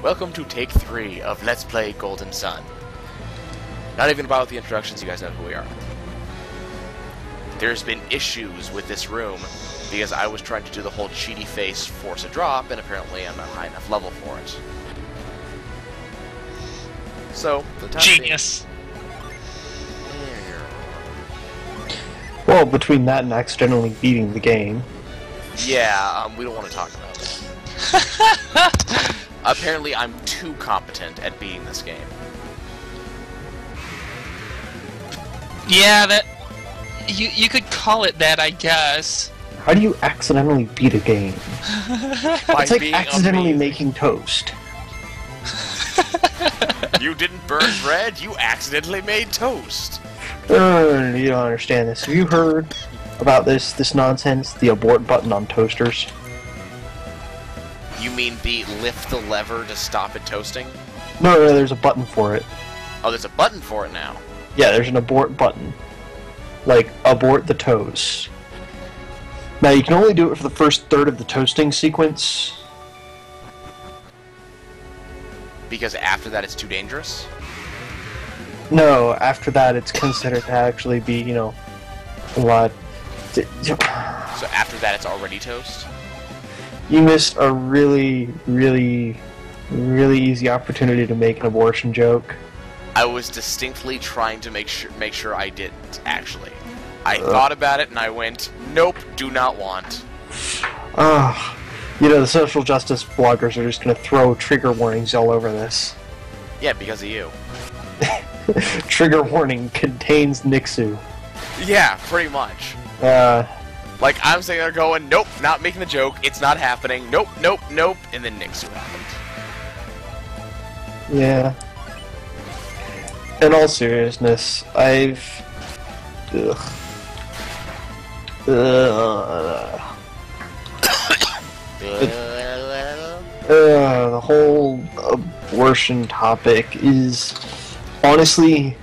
Welcome to take 3 of Let's Play Golden Sun. Not even about the introductions, you guys know who we are. There's been issues with this room because I was trying to do the whole cheaty face force a drop, and apparently I'm not high enough level for it. So, the time Genius. Well, between that and accidentally beating the game. Yeah, we don't want to talk about that. Apparently, I'm too competent at beating this game. Yeah, that you could call it that, I guess. How do you accidentally beat a game? By It's like being accidentally amazing. making toast. You didn't burn bread, you accidentally made toast. You don't understand this. Have you heard about this nonsense? The abort button on toasters? You mean the lift the lever to stop it toasting? No, there's a button for it. Oh, there's a button for it now. Yeah, there's an abort button. Like, abort the toast. Now, you can only do it for the first third of the toasting sequence. Because after that it's too dangerous? No, after that it's considered to actually be, you know, a lot... So after that it's already toast? You missed a really easy opportunity to make an abortion joke. I was distinctly trying to make sure I didn't, actually. I thought about it and I went, nope, do not want. You know, the social justice bloggers are just going to throw trigger warnings all over this. Yeah, because of you. Trigger warning contains Nixu. Yeah, pretty much. Like, I'm sitting there going, nope, not making the joke, it's not happening, nope, nope, nope, and then Nixu happened. Yeah. In all seriousness, I've... the whole abortion topic is honestly...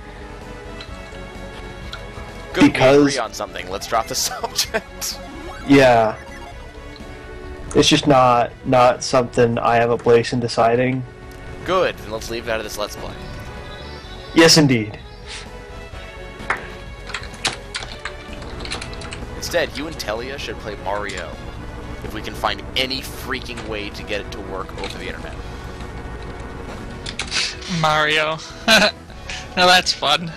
Good, because... we agree on something, let's drop the subject. Yeah. It's just not something I have a place in deciding. Good, then let's leave it out of this Let's Play. Yes, indeed. Instead, you and Telia should play Mario, if we can find any freaking way to get it to work over the internet. Mario. Now that's fun.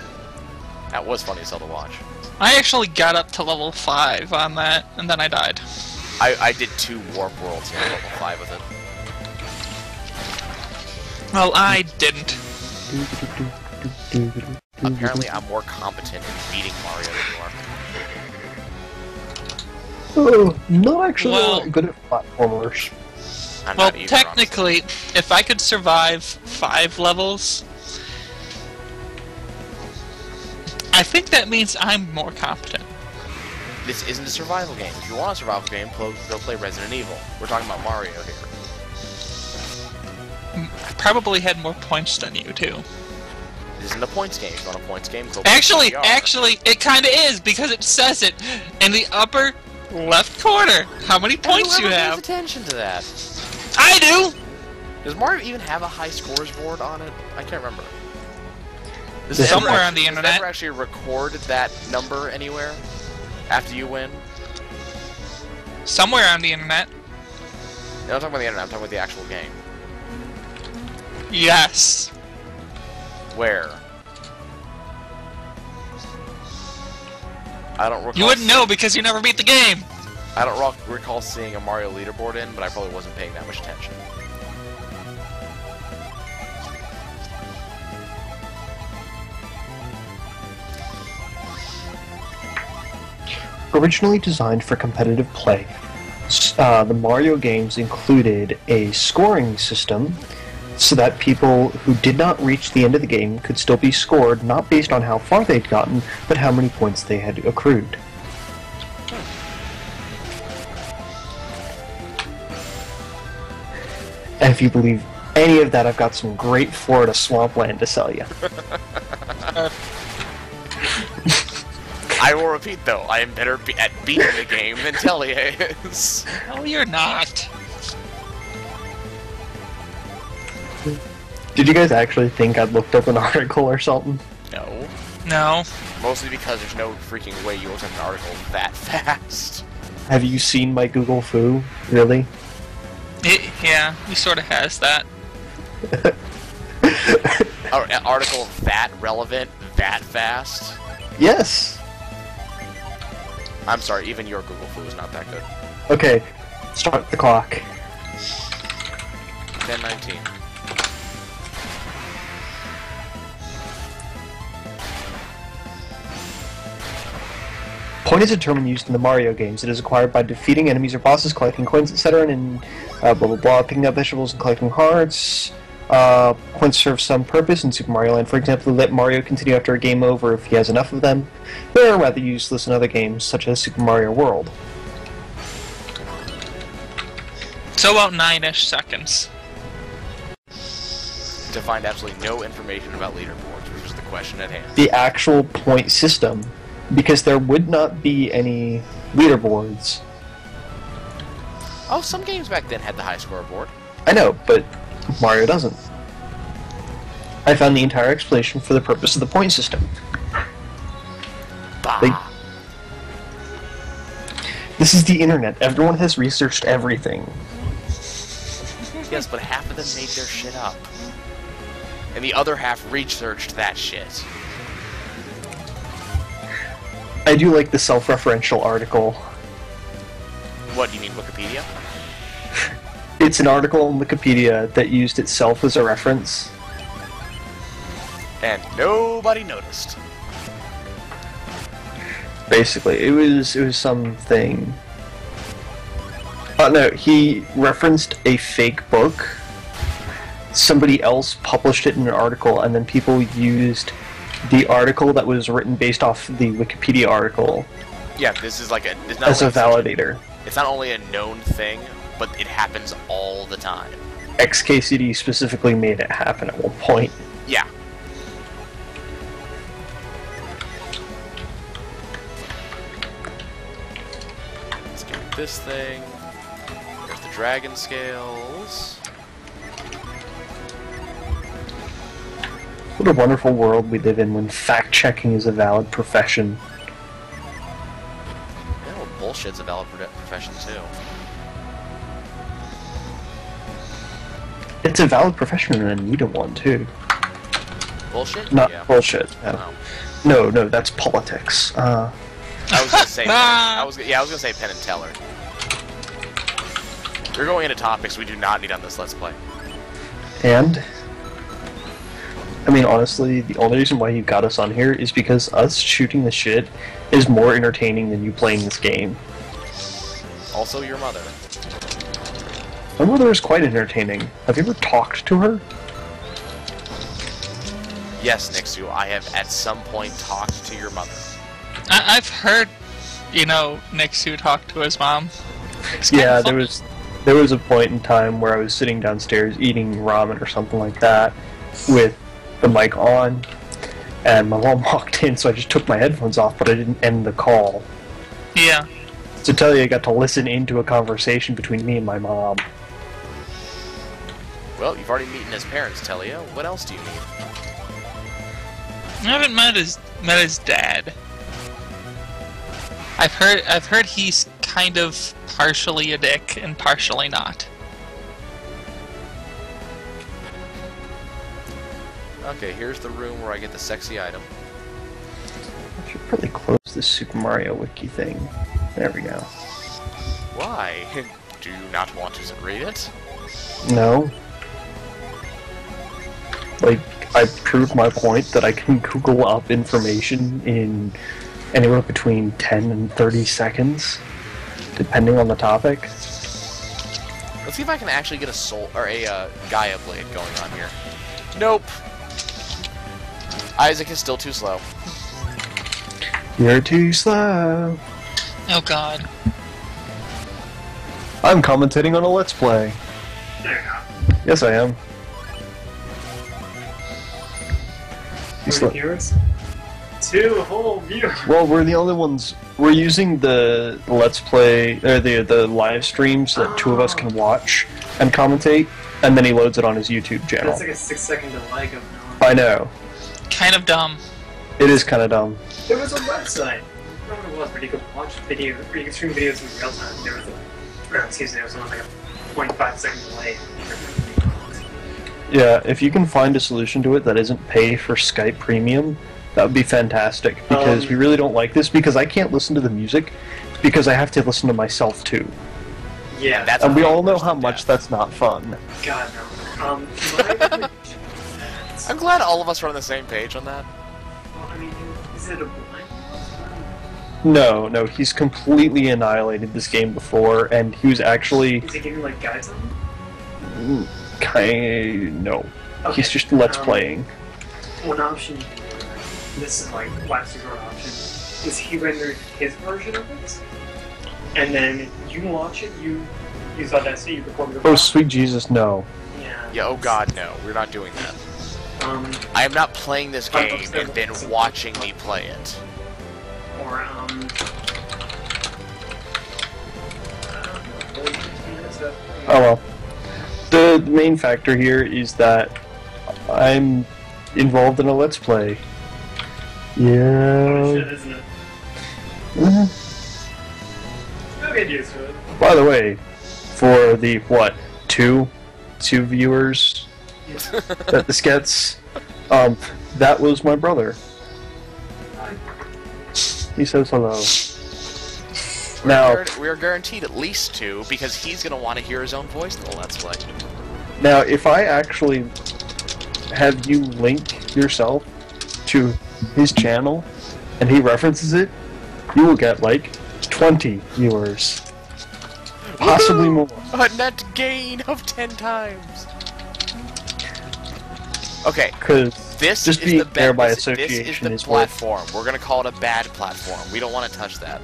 That was funny as hell to watch. I actually got up to level 5 on that, and then I died. I did 2 Warp Worlds on level 5 with it. Well, I didn't. Apparently, I'm more competent in beating Mario than you are. Oh, not actually Well- good at platformers. I'm Well, not either, technically, if I could survive 5 levels, I think that means I'm more competent. honestly. This isn't a survival game. If you want a survival game, go play Resident Evil. We're talking about Mario here. I probably had more points than you, too. This isn't a points game. If you want a points game, go play Actually, VR. it kinda is, because it says it in the upper left corner. How many points you Whoever pays have? attention to that. I do! Does Mario even have a high scores board on it? I can't remember. Does It's it ever somewhere actually- on the does it internet. ever actually record that number anywhere after you win? Somewhere on the internet. No, I'm talking about the internet. I'm talking about the actual game. Yes. Where? I don't recall. You wouldn't know because you never beat the game. I don't recall seeing a Mario leaderboard in, but I probably wasn't paying that much attention. Originally designed for competitive play, the Mario games included a scoring system so that people who did not reach the end of the game could still be scored, not based on how far they'd gotten, but how many points they had accrued. And if you believe any of that, I've got some great Florida swampland to sell you. I will repeat, though, I am better at beating the game than Telia is. No, you're not. Did you guys actually think I'd looked up an article or something? No. No. Mostly because there's no freaking way you looked up an article that fast. Have you seen my Google Foo? Really? Yeah, he sort of has that. An article that relevant, that fast? Yes! I'm sorry, even your Google Foo is not that good. Okay, start the clock. 10:19. Point is a term used in the Mario games. It is acquired by defeating enemies or bosses, collecting coins, etc., and blah blah blah, picking up vegetables and collecting hearts. Points serve some purpose in Super Mario Land. For example, let Mario continue after a game over if he has enough of them. They are rather useless in other games, such as Super Mario World. So about 9-ish seconds. To find absolutely no information about leaderboards, which is the question at hand. The actual point system, because there would not be any leaderboards. Oh, some games back then had the high scoreboard. I know, but Mario doesn't. I found the entire explanation for the purpose of the point system. Bah. This is the internet. Everyone has researched everything. Yes, but half of them made their shit up. And the other half researched that shit. I do like the self-referential article. What, do you mean Wikipedia? It's an article on Wikipedia that used itself as a reference. And nobody noticed. Basically, it was something. Oh no, he referenced a fake book. Somebody else published it in an article, and then people used the article that was written based off the Wikipedia article. Yeah, this is like it's not as a validator. It's not only a known thing, but it happens all the time. XKCD specifically made it happen at one point. Yeah. Let's get this thing. There's the dragon scales. What a wonderful world we live in when fact-checking is a valid profession. Yeah, well, bullshit's a valid profession too. It's a valid profession and a needed one too. Bullshit? Not Yeah. bullshit. No. Oh. No, that's politics. I was gonna say. I was gonna say Penn and Teller. You're going into topics we do not need on this Let's Play. And I mean, honestly, the only reason why you got us on here is because us shooting the shit is more entertaining than you playing this game. Also, your mother. My mother is quite entertaining. Have you ever talked to her? Yes, Nixu, I have at some point talked to your mother. I've heard, Nixu talk to his mom. Yeah, there was a point in time where I was sitting downstairs eating ramen or something like that with the mic on, and my mom walked in, so I just took my headphones off, but I didn't end the call. Yeah. To tell you, I got to listen into a conversation between me and my mom. Well, you've already met his parents, Telia. What else do you need? I haven't met his dad. I've heard he's kind of partially a dick and partially not. Okay, here's the room where I get the sexy item. I should probably close this Super Mario Wiki thing. There we go. Why? Do you not want to read it? No. Like, I proved my point that I can Google up information in anywhere between 10 and 30 seconds, depending on the topic. Let's see if I can actually get a soul or a Gaia blade going on here. Nope. Isaac is still too slow. You're too slow. Oh god. I'm commentating on a Let's Play. Yes, I am. How many viewers? 2 whole viewers. Well, we're the only ones. We're using the Let's Play or the live stream so that 2 of us can watch and commentate. and then he loads it on his YouTube channel. That's like a 6-second delay going on. I know. Kind of dumb. It is kind of dumb. There was a website. I don't know what it was, but you could watch video, or you could stream videos in real time. There was there was like a 0.5-second delay. Yeah, if you can find a solution to it that isn't pay for Skype Premium, that would be fantastic. Because we really don't like this, because I can't listen to the music, because I have to listen to myself too. Yeah, that's and we all know how much that's not fun. God no. I'm glad all of us are on the same page on that. Well, I mean, is it a blind? No, he's completely annihilated this game before, and he was actually... Is he giving like guides on it? No. Okay. He's just let's playing. One option, this is like last resort option, is he rendered his version of it, and then you watch it, you use Audacity, you record your Oh, sweet Jesus, no. Yeah, oh god, no. We're not doing that. I am not playing this game and then watching me play it. Or, Oh well. The main factor here is that I'm involved in a Let's Play. Yeah. shit, isn't it? You'll get used to it. By the way, for the, what, two viewers that this gets, that was my brother. He says hello. Now, we are guaranteed at least 2, because he's going to want to hear his own voice in the Let's Play. now, if I actually have you link yourself to his channel, and he references it, you will get, like, 20 viewers. Possibly more. A net gain of 10 times! Okay, Because this just is being the there by this association is is the worth. platform. We're going to call it a bad platform. We don't want to touch that.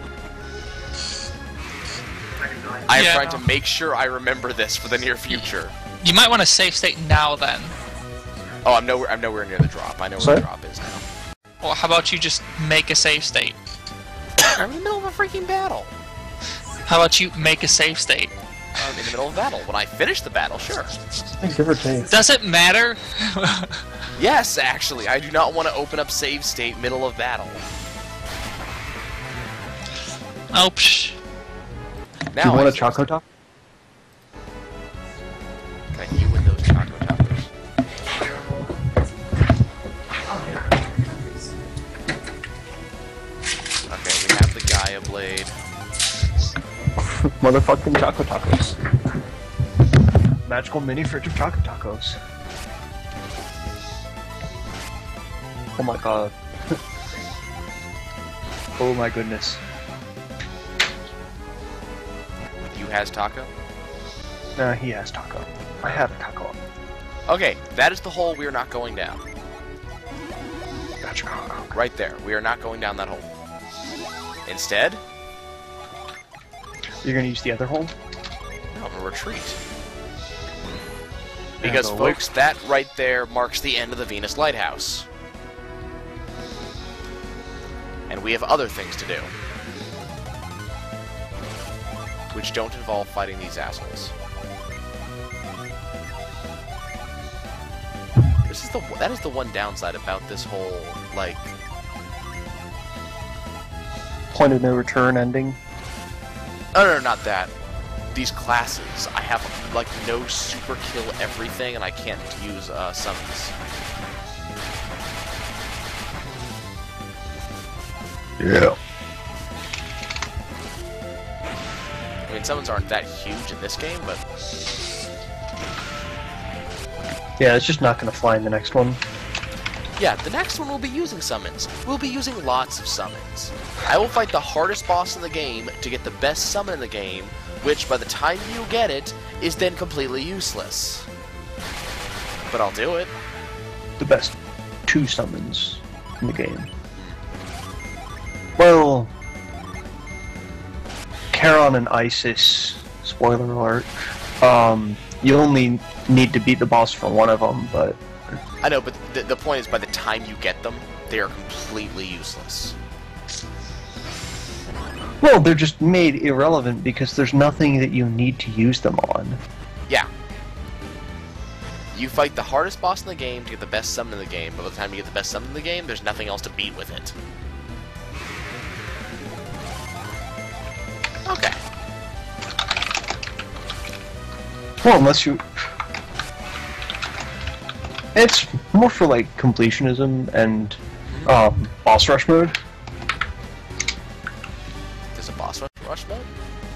I'm Yeah. trying to make sure I remember this for the near future. You might want to save state now then. Oh, I'm nowhere near the drop. I know where Sorry? the drop is now. Well, how about you just make a save state? I'm in the middle of a freaking battle. How about you make a save state? I'm in the middle of a battle. When I finish the battle, sure. Give or take. Does it matter? Yes, actually, I do not want to open up save state middle of battle. Oh, psh. Now Do you want I a Choco Top? Can I you with those Choco Toppers? Okay, we have the Gaia Blade. Motherfucking Choco Tacos. Magical mini fridge of Choco Tacos. Oh my god. Oh my goodness. You has taco? Nah, he has taco. I have a taco. Okay, that is the hole we are not going down. Gotcha. Right there. We are not going down that hole. Instead, You're gonna use the other hole? no, I'm gonna retreat. Because, go away. folks, that right there marks the end of the Venus Lighthouse. And we have other things to do. Which don't involve fighting these assholes. That is the one downside about this whole, like... Point of no return ending. No, not that. These classes, I have, like, no super kill everything, and I can't use, summons. Yeah. I mean, summons aren't that huge in this game, but... Yeah, it's just not gonna fly in the next one. Yeah, the next one will be using summons. We'll be using lots of summons. I will fight the hardest boss in the game to get the best summon in the game, which by the time you get it, is then completely useless. But I'll do it. The best 2 summons in the game. Well, Charon and Isis, spoiler alert, you only need to beat the boss for one of them, but... I know, but the point is, by the time you get them, they are completely useless. Well, they're just made irrelevant because there's nothing that you need to use them on. Yeah. You fight the hardest boss in the game to get the best summon in the game, but by the time you get the best summon in the game, there's nothing else to beat with it. Okay. Well, unless you... It's more for, like, completionism and boss rush mode. There's a boss rush mode?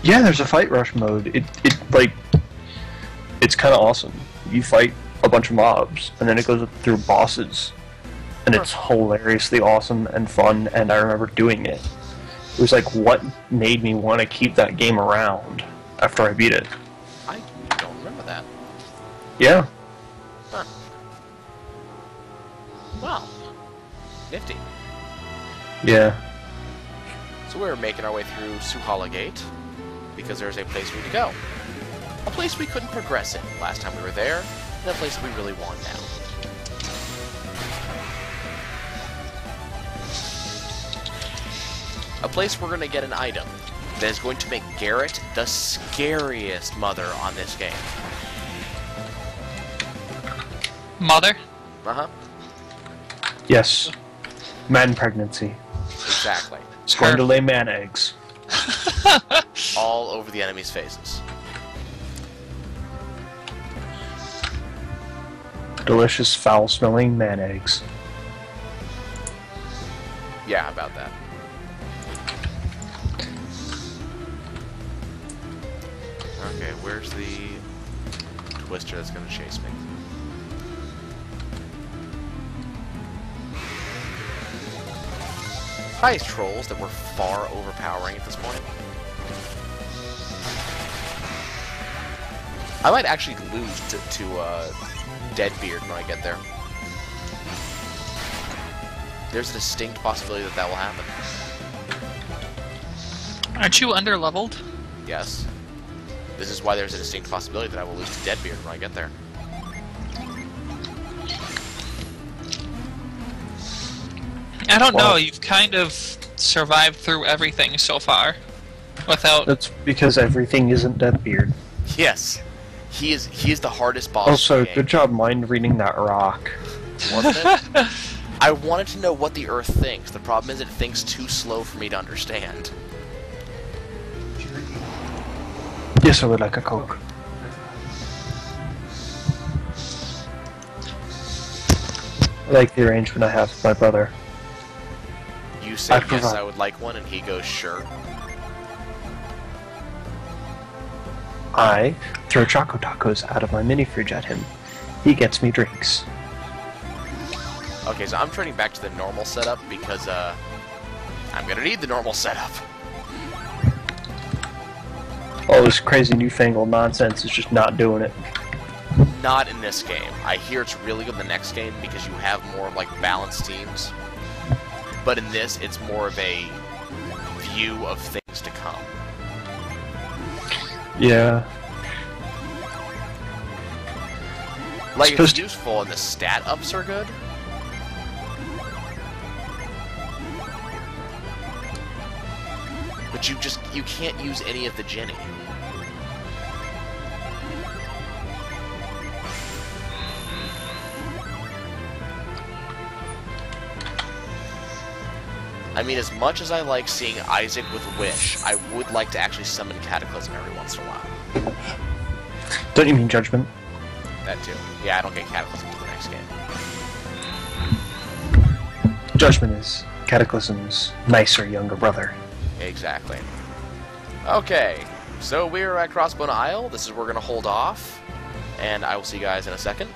Yeah, there's a fight rush mode. It's kind of awesome. You fight a bunch of mobs, and then it goes through bosses. And it's hilariously awesome and fun, and I remember doing it. It was like what made me want to keep that game around after I beat it. I don't remember that. Yeah. Huh. Wow. Nifty. Yeah. So we're making our way through Suhala Gate, because there's a place we need to go. A place we couldn't progress in last time we were there, and a place we really want now. A place we're going to get an item that is going to make Garrett the scariest mother on this game. Mother? Uh-huh. Yes. Man pregnancy. Exactly. It's going to lay man eggs. All over the enemy's faces. Delicious, foul-smelling man eggs. Yeah, how about that? Okay, where's the twister that's gonna chase me? Hi, trolls that were far overpowering at this point. I might actually lose to Deadbeard when I get there. There's a distinct possibility that will happen. Aren't you underleveled? Yes. This is why there's a distinct possibility that I will lose to Deadbeard when I get there. I don't know, you've kind of survived through everything so far. Without... That's because everything isn't Deathbeard. Yes. He is the hardest boss Also, in the game. good job mind reading that rock. Wasn't it? I wanted to know what the Earth thinks. The problem is it thinks too slow for me to understand. Yes, I would like a Coke. I like the arrangement I have with my brother. You say, I yes, provide. I would like one, and he goes, sure. I throw Choco Tacos out of my mini fridge at him. He gets me drinks. Okay, so I'm turning back to the normal setup because, I'm gonna need the normal setup. All this crazy newfangled nonsense is just not doing it. Not in this game. I hear it's really good in the next game because you have more, like, balanced teams. But in this, it's more of a view of things to come. Yeah. Like, Supposed it's to- useful and the stat ups are good. But you can't use any of the Jenny. I mean, as much as I like seeing Isaac with Wish, I would like to actually summon Cataclysm every once in a while. Don't you mean Judgment? That too. Yeah, I don't get Cataclysm to the next game. Judgment is Cataclysm's nicer younger brother. Exactly. Okay, so we're at Crossbone Isle. This is where we're going to hold off, and I will see you guys in a second.